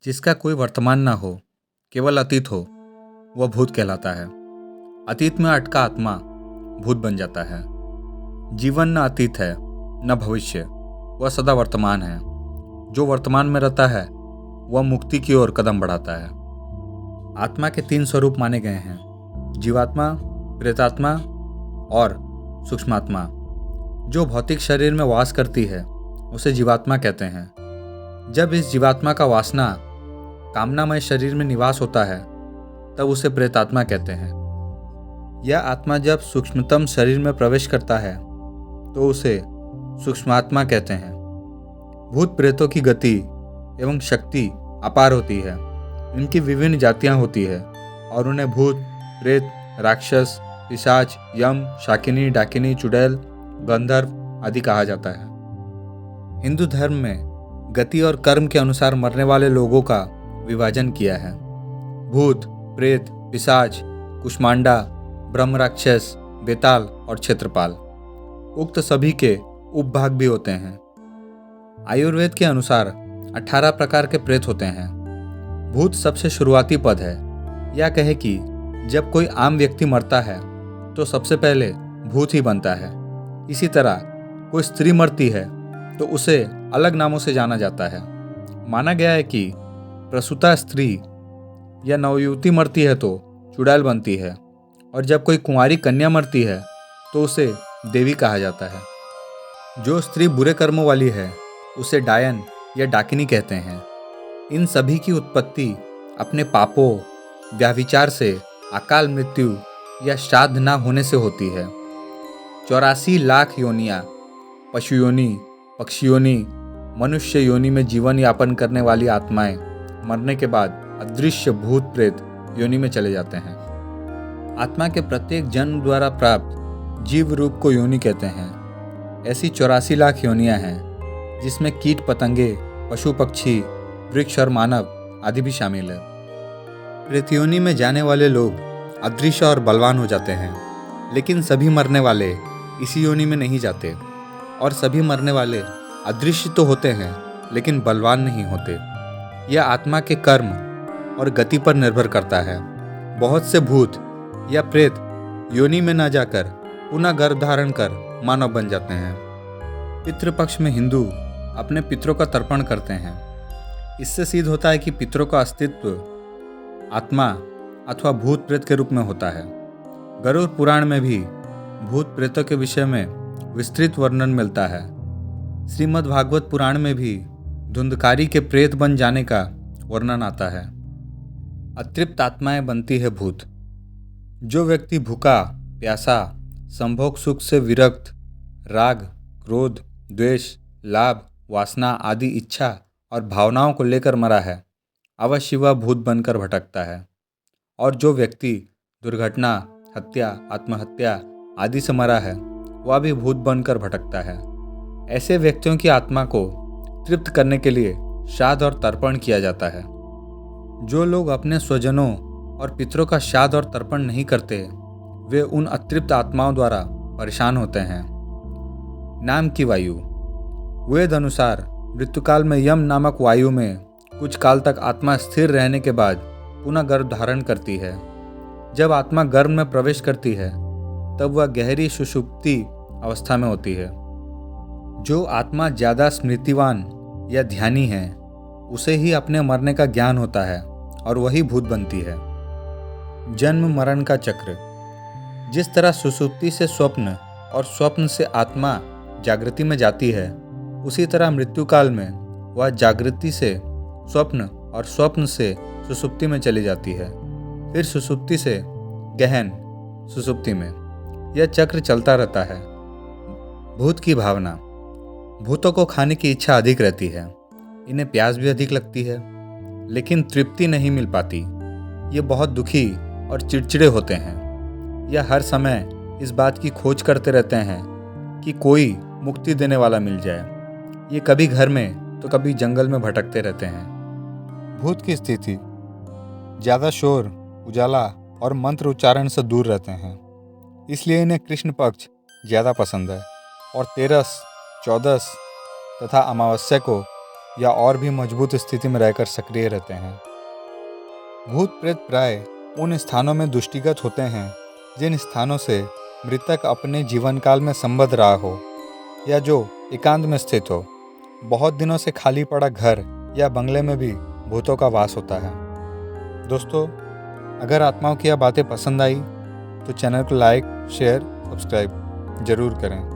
जिसका कोई वर्तमान ना हो, केवल अतीत हो, वह भूत कहलाता है। अतीत में अटका आत्मा भूत बन जाता है। जीवन न अतीत है न भविष्य, वह सदा वर्तमान है। जो वर्तमान में रहता है वह मुक्ति की ओर कदम बढ़ाता है। आत्मा के 3 स्वरूप माने गए हैं: जीवात्मा, प्रेतात्मा और सूक्ष्मात्मा। जो भौतिक शरीर में वास करती है उसे जीवात्मा कहते हैं। जब इस जीवात्मा का वासना कामनामय शरीर में निवास होता है तब उसे प्रेतात्मा कहते हैं। यह आत्मा जब सूक्ष्मतम शरीर में प्रवेश करता है तो उसे सूक्ष्मात्मा कहते हैं। भूत प्रेतों की गति एवं शक्ति अपार होती है। इनकी विभिन्न जातियां होती है और उन्हें भूत, प्रेत, राक्षस, पिशाच, यम, शाकिनी, डाकिनी, चुड़ैल, गंधर्व आदि कहा जाता है। हिंदू धर्म में गति और कर्म के अनुसार मरने वाले लोगों का विभाजन किया है। भूत, प्रेत, पिशाच, कुष्मांडा, ब्रह्म राक्षस, बेताल और क्षेत्रपाल। उक्त सभी के उपभाग भी होते हैं। आयुर्वेद के अनुसार 18 प्रकार के प्रेत होते हैं। भूत सबसे शुरुआती पद है। या कहे कि जब कोई आम व्यक्ति मरता है तो सबसे पहले भूत ही बनता है। इसी तरह कोई स्त्री मरती है तो उसे अलग नामों से जाना जाता है। माना गया है कि प्रसूता स्त्री या नवयुवती मरती है तो चुड़ैल बनती है, और जब कोई कुंवारी कन्या मरती है तो उसे देवी कहा जाता है। जो स्त्री बुरे कर्मों वाली है उसे डायन या डाकिनी कहते हैं। इन सभी की उत्पत्ति अपने पापों, व्याभिचार से, अकाल मृत्यु या श्राद्ध न होने से होती है। 84 लाख योनियाँ, पशु योनि, पक्षी योनि, मनुष्य योनि में जीवन यापन करने वाली आत्माएं मरने के बाद अदृश्य भूत प्रेत योनि में चले जाते हैं। आत्मा के प्रत्येक जन्म द्वारा प्राप्त जीव रूप को योनि कहते हैं। ऐसी 84 लाख योनियां हैं जिसमें कीट पतंगे, पशु पक्षी, वृक्ष और मानव आदि भी शामिल है। प्रेत योनि में जाने वाले लोग अदृश्य और बलवान हो जाते हैं, लेकिन सभी मरने वाले इसी योनि में नहीं जाते। और सभी मरने वाले अदृश्य तो होते हैं लेकिन बलवान नहीं होते। यह आत्मा के कर्म और गति पर निर्भर करता है। बहुत से भूत या प्रेत योनि में न जाकर पुनः गर्भ धारण कर मानव बन जाते हैं। पितृपक्ष में हिंदू अपने पितरों का तर्पण करते हैं। इससे सिद्ध होता है कि पितरों का अस्तित्व आत्मा अथवा भूत प्रेत के रूप में होता है। गरुड़ पुराण में भी भूत प्रेतों के विषय में विस्तृत वर्णन मिलता है। श्रीमद् भागवत पुराण में भी धुंधकारी के प्रेत बन जाने का वर्णन आता है। अतृप्त आत्माएं बनती है भूत। जो व्यक्ति भूखा, प्यासा, संभोग सुख से विरक्त, राग, क्रोध, द्वेष, लाभ, वासना आदि इच्छा और भावनाओं को लेकर मरा है, अवश्य वह भूत बनकर भटकता है। और जो व्यक्ति दुर्घटना, हत्या, आत्महत्या आदि से मरा है वह भी भूत बनकर भटकता है। ऐसे व्यक्तियों की आत्मा को तृप्त करने के लिए श्राद्ध और तर्पण किया जाता है। जो लोग अपने स्वजनों और पितरों का श्राद्ध और तर्पण नहीं करते वे उन अतृप्त आत्माओं द्वारा परेशान होते हैं। नाम की वायु। वेद अनुसार मृत्युकाल में यम नामक वायु में कुछ काल तक आत्मा स्थिर रहने के बाद पुनः गर्भ धारण करती है। जब आत्मा गर्भ में प्रवेश करती है तब वह गहरी सुषुप्ति अवस्था में होती है। जो आत्मा ज़्यादा स्मृतिवान या ध्यानी है उसे ही अपने मरने का ज्ञान होता है और वही भूत बनती है। जन्म मरण का चक्र। जिस तरह सुषुप्ति से स्वप्न और स्वप्न से आत्मा जागृति में जाती है, उसी तरह मृत्यु काल में वह जागृति से स्वप्न और स्वप्न से सुषुप्ति में चली जाती है, फिर सुषुप्ति से गहन सुषुप्ति में। यह चक्र चलता रहता है। भूत की भावना। भूतों को खाने की इच्छा अधिक रहती है। इन्हें प्यास भी अधिक लगती है, लेकिन तृप्ति नहीं मिल पाती। ये बहुत दुखी और चिड़चिड़े होते हैं। यह हर समय इस बात की खोज करते रहते हैं कि कोई मुक्ति देने वाला मिल जाए। ये कभी घर में तो कभी जंगल में भटकते रहते हैं। भूत की स्थिति। ज़्यादा शोर, उजाला और मंत्र उच्चारण से दूर रहते हैं, इसलिए इन्हें कृष्ण पक्ष ज़्यादा पसंद है। और 13, 14 तथा अमावस्या को या और भी मजबूत स्थिति में रहकर सक्रिय रहते हैं। भूत प्रेत प्राय उन स्थानों में दृष्टिगत होते हैं जिन स्थानों से मृतक अपने जीवन काल में संबद्ध रहा हो या जो एकांत में स्थित हो। बहुत दिनों से खाली पड़ा घर या बंगले में भी भूतों का वास होता है। दोस्तों, अगर आत्माओं की यह बातें पसंद आई तो चैनल को लाइक, शेयर, सब्सक्राइब जरूर करें।